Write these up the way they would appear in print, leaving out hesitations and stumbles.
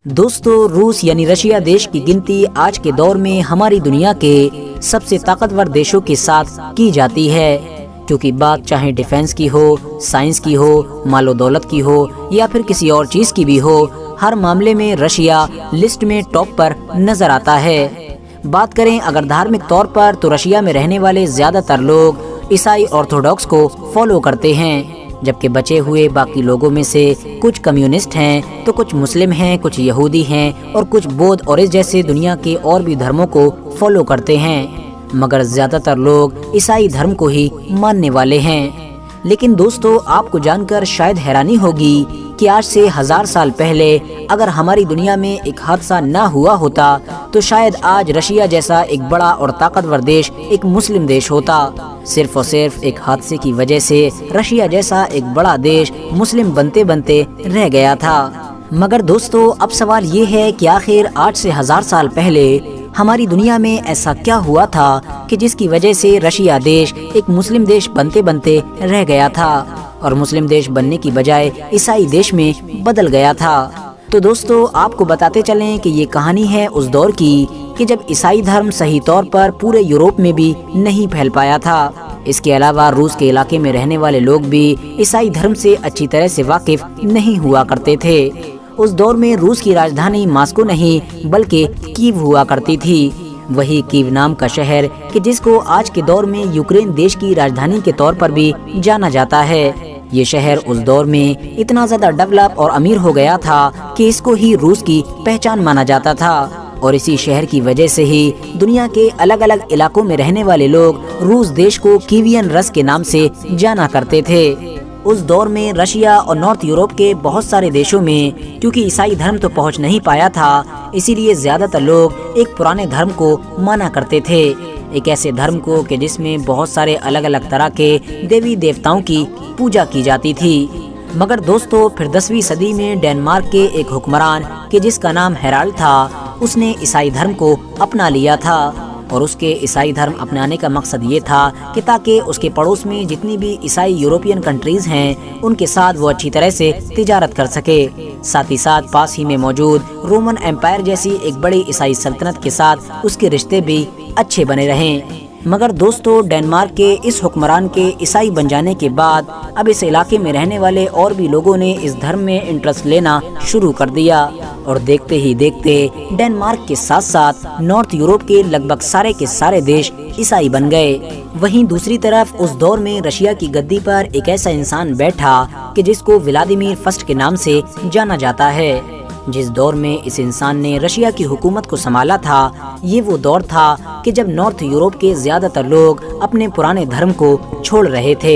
دوستو، روس یعنی رشیا دیش کی گنتی آج کے دور میں ہماری دنیا کے سب سے طاقتور دیشوں کے ساتھ کی جاتی ہے، کیونکہ بات چاہے ڈیفنس کی ہو، سائنس کی ہو، مال و دولت کی ہو یا پھر کسی اور چیز کی بھی ہو، ہر معاملے میں رشیا لسٹ میں ٹاپ پر نظر آتا ہے۔ بات کریں اگر دھارمک طور پر تو رشیا میں رہنے والے زیادہ تر لوگ عیسائی آرتھوڈاکس کو فالو کرتے ہیں، جبکہ بچے ہوئے باقی لوگوں میں سے کچھ کمیونسٹ ہیں تو کچھ مسلم ہیں، کچھ یہودی ہیں اور کچھ بودھ اور اس جیسے دنیا کے اور بھی دھرموں کو فالو کرتے ہیں، مگر زیادہ تر لوگ عیسائی دھرم کو ہی ماننے والے ہیں۔ لیکن دوستو، آپ کو جان کر شاید حیرانی ہوگی کہ آج سے 1000 سال پہلے اگر ہماری دنیا میں ایک حادثہ نہ ہوا ہوتا تو شاید آج رشیا جیسا ایک بڑا اور طاقتور دیش ایک مسلم دیش ہوتا۔ صرف اور صرف ایک حادثے کی وجہ سے رشیا جیسا ایک بڑا دیش مسلم بنتے بنتے رہ گیا تھا۔ مگر دوستو، اب سوال یہ ہے کہ آخر آج سے 1000 سال پہلے ہماری دنیا میں ایسا کیا ہوا تھا کہ جس کی وجہ سے رشیا دیش ایک مسلم دیش بنتے بنتے رہ گیا تھا اور مسلم دیش بننے کی بجائے عیسائی دیش میں بدل گیا تھا؟ تو دوستو، آپ کو بتاتے چلیں کہ یہ کہانی ہے اس دور کی کہ جب عیسائی دھرم صحیح طور پر پورے یورپ میں بھی نہیں پھیل پایا تھا۔ اس کے علاوہ روس کے علاقے میں رہنے والے لوگ بھی عیسائی دھرم سے اچھی طرح سے واقف نہیں ہوا کرتے تھے۔ اس دور میں روس کی راجدھانی ماسکو نہیں بلکہ کیو ہوا کرتی تھی، وہی کیو نام کا شہر کہ جس کو آج کے دور میں یوکرین دیش کی راجدھانی کے طور پر بھی جانا جاتا ہے۔ یہ شہر اس دور میں اتنا زیادہ ڈیولپ اور امیر ہو گیا تھا کہ اس کو ہی روس کی پہچان مانا جاتا تھا، اور اسی شہر کی وجہ سے ہی دنیا کے الگ الگ علاقوں میں رہنے والے لوگ روس دیش کو کیوین رس کے نام سے جانا کرتے تھے۔ اس دور میں رشیا اور نارتھ یورپ کے بہت سارے دیشوں میں کیونکہ عیسائی دھرم تو پہنچ نہیں پایا تھا، اسی لیے زیادہ تر لوگ ایک پرانے دھرم کو مانا کرتے تھے، ایک ایسے دھرم کو کہ جس میں بہت سارے الگ الگ طرح کے دیوی دیوتاؤں کی پوجا کی جاتی تھی۔ مگر دوستو، پھر 10ویں صدی میں ڈنمارک کے ایک حکمران کہ جس کا نام ہیرالڈ تھا، اس نے عیسائی دھرم کو اپنا لیا تھا، اور اس کے عیسائی دھرم اپنانے کا مقصد یہ تھا کہ تاکہ اس کے پڑوس میں جتنی بھی عیسائی یورپین کنٹریز ہیں ان کے ساتھ وہ اچھی طرح سے تجارت کر سکے، ساتھ ہی ساتھ پاس ہی میں موجود رومن امپائر جیسی ایک بڑی عیسائی سلطنت کے ساتھ اس کے رشتے بھی اچھے بنے رہیں۔ مگر دوستو، ڈنمارک کے اس حکمران کے عیسائی بن جانے کے بعد اب اس علاقے میں رہنے والے اور بھی لوگوں نے اس دھرم میں انٹرسٹ لینا شروع کر دیا، اور دیکھتے ہی دیکھتے ڈنمارک کے ساتھ ساتھ نارتھ یورپ کے لگ بھگ سارے کے سارے دیش عیسائی بن گئے۔ وہیں دوسری طرف اس دور میں رشیا کی گدی پر ایک ایسا انسان بیٹھا کہ جس کو ولادیمیر فرسٹ کے نام سے جانا جاتا ہے۔ جس دور میں اس انسان نے رشیا کی حکومت کو سنبھالا تھا، یہ وہ دور تھا کہ جب نارتھ یورپ کے زیادہ تر لوگ اپنے پرانے دھرم کو چھوڑ رہے تھے۔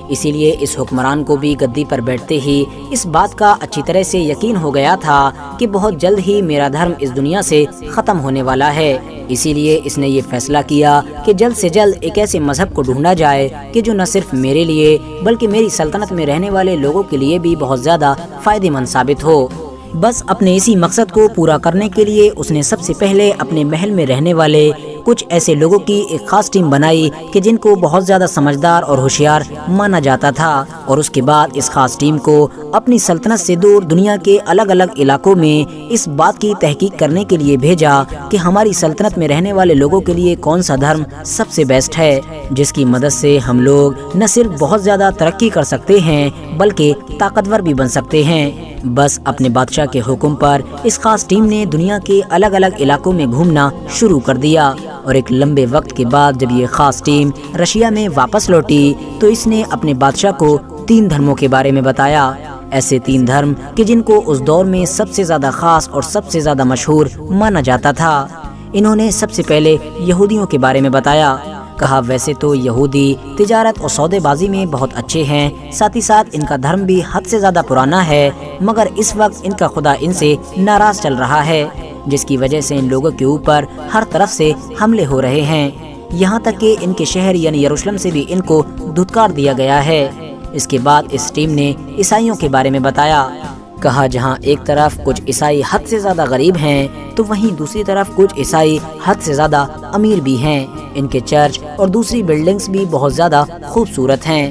اسی لیے اس حکمران کو بھی گدی پر بیٹھتے ہی اس بات کا اچھی طرح سے یقین ہو گیا تھا کہ بہت جلد ہی میرا دھرم اس دنیا سے ختم ہونے والا ہے۔ اسی لیے اس نے یہ فیصلہ کیا کہ جلد سے جلد ایک ایسے مذہب کو ڈھونڈا جائے کہ جو نہ صرف میرے لیے بلکہ میری سلطنت میں رہنے والے لوگوں کے لیے بھی بہت زیادہ فائدہ مند ثابت ہو۔ بس اپنے اسی مقصد کو پورا کرنے کے لیے اس نے سب سے پہلے اپنے محل میں رہنے والے کچھ ایسے لوگوں کی ایک خاص ٹیم بنائی کہ جن کو بہت زیادہ سمجھدار اور ہوشیار مانا جاتا تھا، اور اس کے بعد اس خاص ٹیم کو اپنی سلطنت سے دور دنیا کے الگ الگ علاقوں میں اس بات کی تحقیق کرنے کے لیے بھیجا کہ ہماری سلطنت میں رہنے والے لوگوں کے لیے کون سا دھرم سب سے بیسٹ ہے، جس کی مدد سے ہم لوگ نہ صرف بہت زیادہ ترقی کر سکتے ہیں بلکہ طاقتور بھی بن سکتے ہیں۔ بس اپنے بادشاہ کے حکم پر اس خاص ٹیم نے دنیا کے الگ الگ علاقوں میں گھومنا شروع کر دیا، اور ایک لمبے وقت کے بعد جب یہ خاص ٹیم رشیا میں واپس لوٹی تو اس نے اپنے بادشاہ کو 3 دھرموں کے بارے میں بتایا، ایسے 3 دھرم کہ جن کو اس دور میں سب سے زیادہ خاص اور سب سے زیادہ مشہور مانا جاتا تھا۔ انہوں نے سب سے پہلے یہودیوں کے بارے میں بتایا، کہا ویسے تو یہودی تجارت اور سودے بازی میں بہت اچھے ہیں، ساتھ ہی ساتھ ان کا دھرم بھی حد سے زیادہ پرانا ہے، مگر اس وقت ان کا خدا ان سے ناراض چل رہا ہے، جس کی وجہ سے ان لوگوں کے اوپر ہر طرف سے حملے ہو رہے ہیں، یہاں تک کہ ان کے شہر یعنی یروشلم سے بھی ان کو دھتکار دیا گیا ہے۔ اس کے بعد اس ٹیم نے عیسائیوں کے بارے میں بتایا، کہا جہاں ایک طرف کچھ عیسائی حد سے زیادہ غریب ہیں تو وہیں دوسری طرف کچھ عیسائی حد سے زیادہ امیر بھی ہیں، ان کے چرچ اور دوسری بلڈنگز بھی بہت زیادہ خوبصورت ہیں،